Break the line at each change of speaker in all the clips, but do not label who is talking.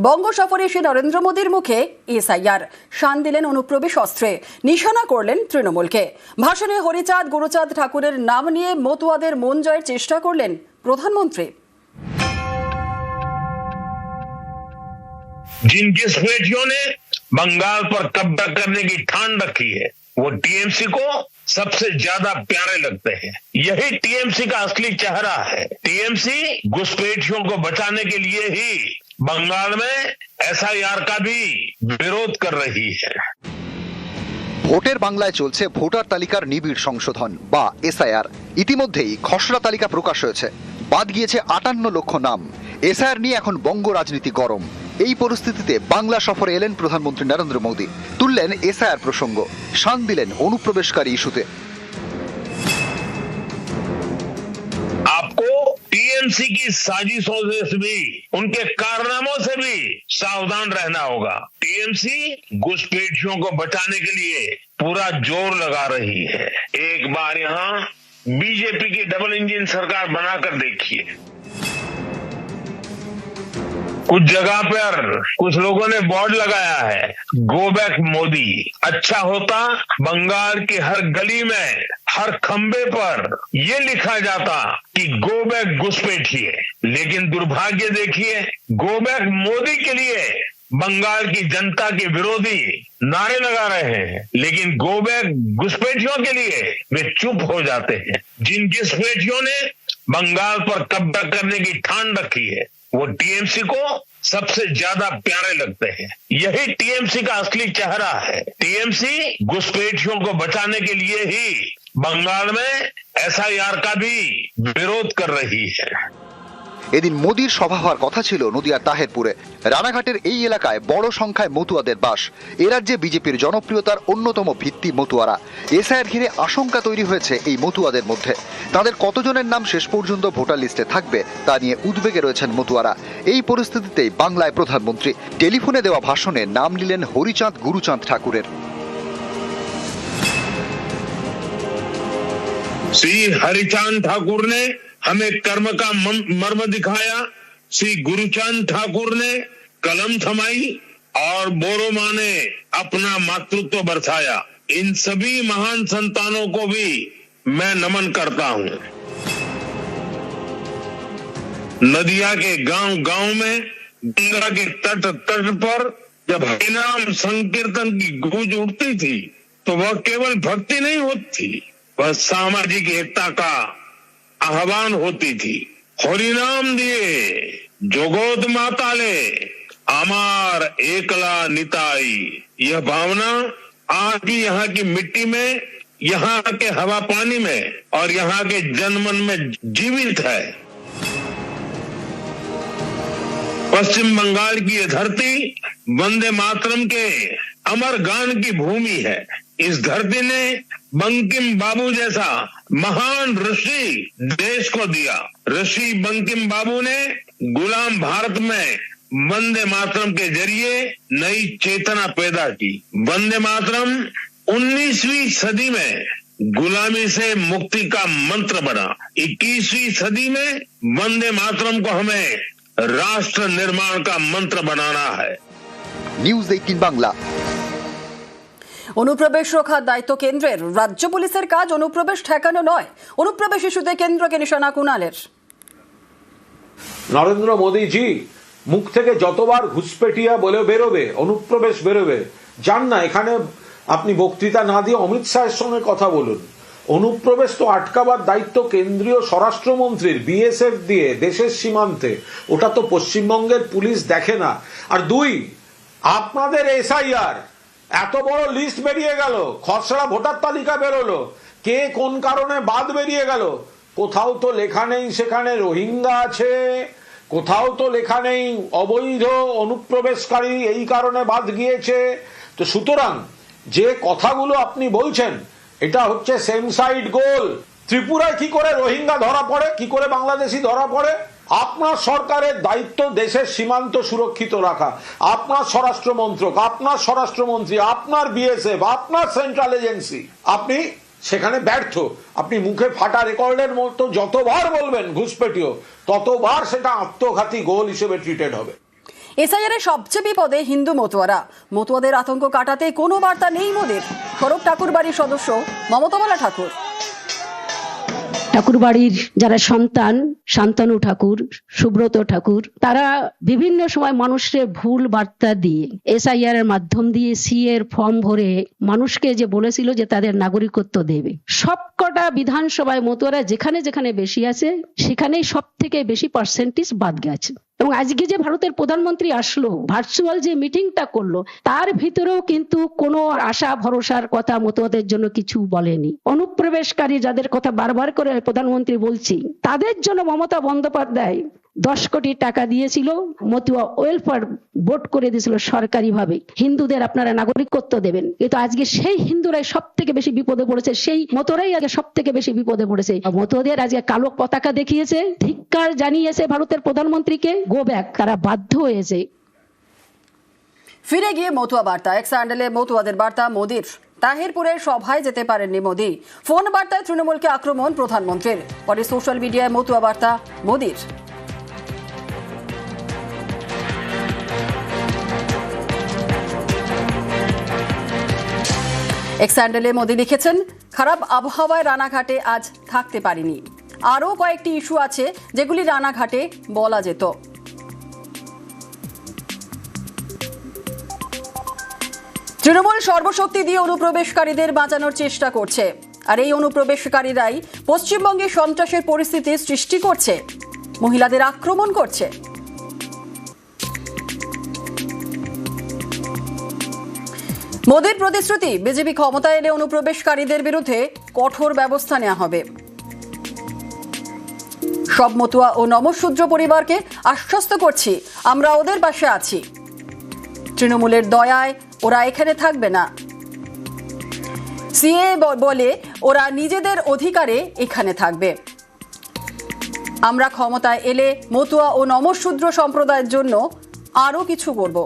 বঙ্গ সফরে এসে নরেন্দ্র মোদীর মুখে এসআইআর, শান দিলেন অনুপ্রবেশ অস্ত্রে, নিশানা করলেন তৃণমূলকে। ভাষণে হরিচাঁদ গুরুচাঁদ ঠাকুরের নাম নিয়ে মতুয়াদের মন জয়ের চেষ্টা করলেন প্রধানমন্ত্রী।
जिन घुसपैठियों ने बंगाल पर कब्जा करने की ठान रखी है वो टीएमसी को सबसे ज्यादा प्यारे लगते हैं। यही टीएमसी का असली चेहरा है। टीएमसी घुसपैठियों को बचाने के लिए ही बंगाल में एसआईआर का भी विरोध कर रही है।
ভোটের বাংলায় চলছে ভোটার তালিকার নিবিড় সংশোধন বা এসআইআর। ইতিমধ্যেই খসড়া তালিকা প্রকাশ হয়েছে, বাদ গিয়েছে 58 লক্ষ নাম। এসআইআর নিয়ে এখন বঙ্গ রাজনীতি গরম। এই পরিস্থিতিতে বাংলা সফরে এলেন প্রধানমন্ত্রী নরেন্দ্র মোদী, তুললেন এসআইআর প্রসঙ্গ, শান দিলেন অনুপ্রবেশকারী ইস্যুতে।
आपको टीएमसी की साजिशों से भी, उनके कारनामों से भी सावधान रहना होगा। टीएमसी घुसपैठियों को बचाने के लिए पूरा जोर लगा रही है। एक बार यहाँ बीजेपी की डबल इंजन सरकार बनाकर देखिए। कुछ जगह पर कुछ लोगों ने बोर्ड लगाया है, गो बैक मोदी। अच्छा होता बंगाल की हर गली में, हर खंबे पर ये लिखा जाता कि गो बैक घुसपैठिए। लेकिन दुर्भाग्य देखिए, गो बैक मोदी के लिए बंगाल की जनता के विरोधी नारे लगा रहे हैं, लेकिन गो बैक घुसपैठियों के लिए वे चुप हो जाते हैं। जिन घुसपैठियों ने बंगाल पर कब्जा करने की ठान रखी है वो टीएमसी को सबसे ज्यादा प्यारे लगते हैं। यही टीएमसी का असली चेहरा है। टीएमसी घुसपैठियों को बचाने के लिए ही बंगाल में एसआईआर का भी विरोध कर रही है।
এদিন মোদীর সভা হওয়ার কথা ছিল নদিয়ার তাহেরপুরে। রানাঘাটের এই এলাকায় বড় সংখ্যায় মতুয়াদের বাস। এ রাজ্যে বিজেপির জনপ্রিয়তার অন্যতম ভিত্তি মতুয়ারা। এসআইআর ঘিরে আশঙ্কা তৈরি হয়েছে এই মতুয়াদের মধ্যে। তাদের কতজনের নাম শেষ পর্যন্ত ভোটার লিস্টে থাকবে তা নিয়ে উদ্বেগে রয়েছেন মতুয়ারা। এই পরিস্থিতিতেই বাংলায় প্রধানমন্ত্রী টেলিফোনে দেওয়া ভাষণে নাম নিলেন হরিচাঁদ গুরুচাঁদ ঠাকুরের।
श्री हरिचांद ठाकुर ने हमें कर्म का मर्म दिखाया। श्री गुरुचांद ठाकुर ने कलम थमाई और बोरो माँ ने अपना मातृत्व बरसाया। इन सभी महान संतानों को भी मैं नमन करता हूँ। नदिया के गांव गांव में, गंगा के तट तट पर जब हरिनाम संकीर्तन की गूंज उठती थी तो वह केवल भक्ति नहीं होती, वह सामाजिक एकता का आह्वान होती थी। हरिनाम दिए जोगोद माताले अमार एकला निताई, यह भावना आज भी यहाँ की मिट्टी में, यहाँ के हवा पानी में और यहाँ के जनमन में जीवित है। पश्चिम बंगाल की यह धरती वंदे मातरम के अमर गान की भूमि है। इस धरती ने बंकिम बाबू जैसा महान ऋषि देश को दिया। ऋषि बंकिम बाबू ने गुलाम भारत में वंदे मातरम के जरिए नई चेतना पैदा की। वंदे मातरम 19वीं सदी में गुलामी से मुक्ति का मंत्र बना। 21वीं सदी में वंदे मातरम को हमें राष्ट्र निर्माण का मंत्र बनाना है।
নিউজ 18 বাংলা।
অনুপ্রবেশ রক্ষার দায়িত্ব কেন্দ্রের। রাজ্য পুলিশের কাজ অনুপ্রবেশ ঠেকানো নয়। অনুপ্রবেশ ইস্যুতে কেন্দ্রকে নিশানা কুণালের।
নরেন্দ্র মোদীজি মুখ থেকে যতবার ঘুসপেটিয়া বলে বেরোবে, অনুপ্রবেশ বেরোবে, যান না এখানে আপনি বক্তৃতা না দিয়ে অমিত শাহের সঙ্গে কথা বলুন। অনুপ্রবেশ তো আটকাবার দায়িত্ব কেন্দ্রীয় স্বরাষ্ট্রমন্ত্রীর, বিএসএফ দিয়ে দেশের সীমান্তে। ওটা তো পশ্চিমবঙ্গের পুলিশ দেখে না। আর দুই, আপনাদের এসআইআর এত বড় লিস্ট বেরিয়ে গেল, খসড়া ভোটার তালিকা বেরোলো, কে কোন কারণে বাদ বেরিয়ে গেল, কোথাও তো লেখা নেই সেখানে রোহিঙ্গা আছে, কোথাও তো লেখা নেই অবৈধ অনুপ্রবেশকারী এই কারণে বাদ গিয়েছে। তো সুতরাং যে কথাগুলো আপনি বলছেন এটা হচ্ছে সেম সাইড গোল। ত্রিপুরায় কি করে রোহিঙ্গা ধরা পড়ে, কি করে বাংলাদেশি ধরা পড়ে? আপনার সরকারের দায়িত্ব দেশের সীমান্ত সুরক্ষিত রাখা। আপনার স্বরাষ্ট্র মন্ত্রক, আপনার স্বরাষ্ট্রমন্ত্রী, আপনার বিএসএফ, আপনার সেন্ট্রাল এজেন্সি, আপনি সেখানে ব্যর্থ। আপনি মুখে ফাটা রেকর্ডের মতো যতবার বলবেন ঘুসপেটিও, ততবার সেটা আত্মঘাতী গোল হিসেবে ট্রিটেড হবে।
এসআইআর এর সবচেয়ে বিপদে হিন্দু মতুয়ারা। মতুয়াদের আতঙ্ক কাটাতে কোনো বার্তা নেই মোদির। সড়ক ঠাকুর বাড়ির সদস্য মমতাবালা ঠাকুর।
ঠাকুরবাড়ির যারা সন্তান, শান্তনু ঠাকুর, সুব্রত ঠাকুর, তারা বিভিন্ন সময় মানুষকে ভুল বার্তা দিয়ে এসআইআর এর মাধ্যম দিয়ে সিএ এর ফর্ম ভরে মানুষকে যে বলেছিল যে তাদের নাগরিকত্ব দেবে। সবকটা বিধানসভায় মতুয়ারা যেখানে যেখানে বেশি আছে সেখানেই সব থেকে বেশি পার্সেন্টেজ বাদ গেছে। এবং আজকে যে ভারতের প্রধানমন্ত্রী আসলো, ভার্চুয়াল যে মিটিংটা করলো, তার ভিতরেও কিন্তু কোনো আশা ভরসার কথা মতুয়াদের জন্য কিছু বলেনি। অনুপ্রবেশকারী যাদের কথা বারবার করে প্রধানমন্ত্রী বলছি, তাদের জন্য মমতা বন্দ্যোপাধ্যায় 10 কোটি টাকা দিয়েছিল, মতুয়া ওয়েলফেয়ার বোর্ড করে দিয়েছিল সরকারি ভাবে, হিন্দুদের আপনারা নাগরিকত্ব দেবেন। কিন্তু আজকে সেই হিন্দুরাই সব থেকে বেশি বিপদে পড়েছে, সেই মতুয়ারাই আগে সব থেকে বেশি বিপদে পড়েছে। মতুয়াদের আজকে কালো পতাকা দেখিয়েছে, ধিক্কার জানিয়েছে ভারতের প্রধানমন্ত্রীকে, গো ব্যাক, তারা বাধ্য হয়েছে।
ফিরে গিয়ে মতুয়া বার্তা। এক স্যান্ডেলে মতুয়াদের বার্তা মোদির। তাহিরপুরের সভায় যেতে পারেননি মোদি। ফোন বার্তায় তৃণমূলকে আক্রমণ প্রধানমন্ত্রীর। পরে সোশ্যাল মিডিয়ায় মতুয়া বার্তা মোদির। এক স্যান্ডেলে মোদি লিখেছেন, খারাপ আবহাওয়ায় রানাঘাটে আজ থাকতে পারিনি। আরও কয়েকটি ইস্যু আছে যেগুলি রানাঘাটে বলা যেত। তৃণমূল সর্বশক্তি দিয়ে অনুপ্রবেশকারীদের বাঁচানোর চেষ্টা করছে, আর এই অনুপ্রবেশকারীরাই পশ্চিমবঙ্গে সন্ত্রাসের পরিস্থিতি সৃষ্টি করছে, মহিলাদের আক্রমণ করছে। মোদির প্রতিশ্রুতি, বিজেপি ক্ষমতায় এলে অনুপ্রবেশকারীদের বিরুদ্ধে কঠোর ব্যবস্থা নেওয়া হবে। সব মতুয়া ও নমশূদ্র পরিবারকে আশ্বস্ত করছি, আমরা ওদের পাশে আছি। তৃণমূলের দয়ায় ওরা এখানে থাকবে না। সিএ বলে ওরা নিজেদের অধিকারে এখানে থাকবে। আমরা ক্ষমতায় এলে মতুয়া ও নমশূদ্র সম্প্রদায়ের জন্য আরও কিছু করব।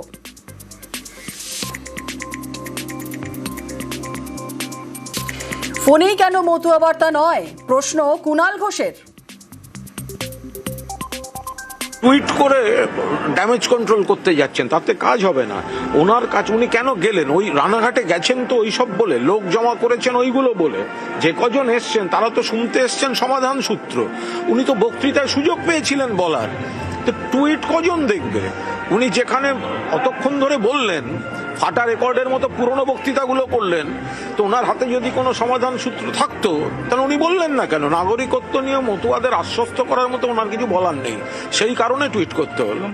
ফোনেই কেন মতুয়া বার্তা নয়, প্রশ্ন কুণাল ঘোষের।
টুইট করে ড্যামেজ কন্ট্রোল করতে যাচ্ছেন, তাতে কাজ হবে না। ওনার কাজ, উনি কেন গেলেন? ওই রানাঘাটে গেছেন তো ওই সব বলে, লোক জমা করেছেন ওইগুলো বলে। যে কজন এসছেন তারা তো শুনতে এসছেন সমাধান সূত্র। উনি তো বক্তৃতায় সুযোগ পেয়েছিলেন বলার, তো টুইট কজন দেখবে? উনি যেখানে অতক্ষণ ধরে বললেন, ফাটা রেকর্ডের মতো পুরনো বক্তৃতাগুলো করলেন, তো ওনার হাতে যদি কোনো সমাধান সূত্র থাকতো তাহলে উনি বললেন না কেন? নাগরিকত্ব নিয়ে মতুয়াদের আশ্বস্ত করার মতো ওনার কিছু বলার নেই, সেই কারণে টুইট করতে হলো।